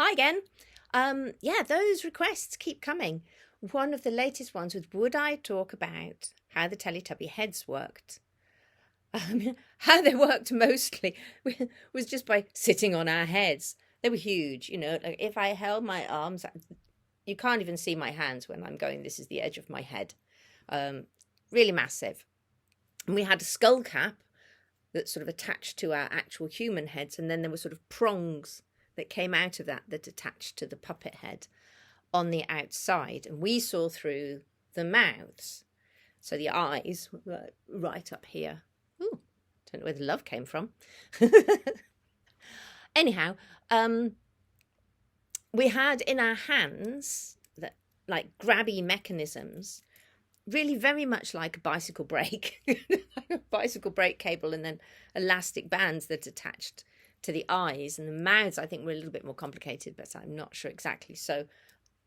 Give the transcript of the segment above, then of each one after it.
Hi again. Yeah, those requests keep coming. One of the latest ones was, would I talk about how the Teletubby heads worked? How they worked mostly was just by sitting on our heads. They were huge, like if I held my arms, you can't even see my hands when I'm going, this is the edge of my head. Um, really massive. And we had a skull cap that sort of attached to our actual human heads, and then there were sort of prongs that came out of that attached to the puppet head on the outside, and we saw through the mouths. So the eyes were right up here. Ooh, don't know where the love came from. Anyhow, we had in our hands that like grabby mechanisms, really very much like a bicycle brake, like a bicycle brake cable, and then elastic bands that attached to the eyes. And the mouths, I think, were a little bit more complicated, but I'm not sure exactly. So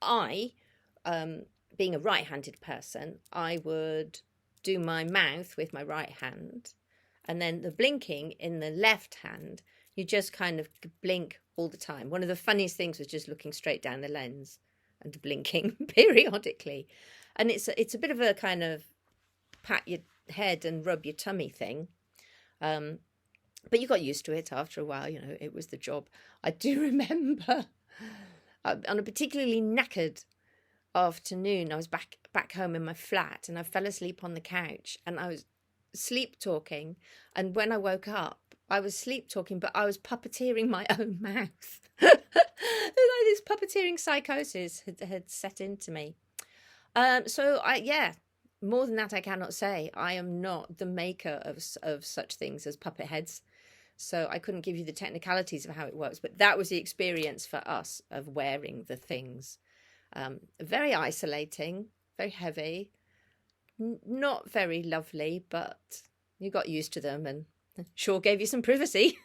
I, being a right-handed person, I would do my mouth with my right hand, and then the blinking in the left hand, you just kind of blink all the time. One of the funniest things was just looking straight down the lens and blinking periodically. And it's a bit of a kind of pat your head and rub your tummy thing. But you got used to it after a while, it was the job. I do remember on a particularly knackered afternoon, I was back home in my flat, and I fell asleep on the couch, and I was sleep talking. And when I woke up, I was sleep talking, but I was puppeteering my own mouth. Like this puppeteering psychosis had set into me. So more than that I cannot say. I am not the maker of such things as puppet heads, so I couldn't give you the technicalities of how it works, but that was the experience for us of wearing the things. Very isolating, very heavy, not very lovely, but you got used to them and sure gave you some privacy.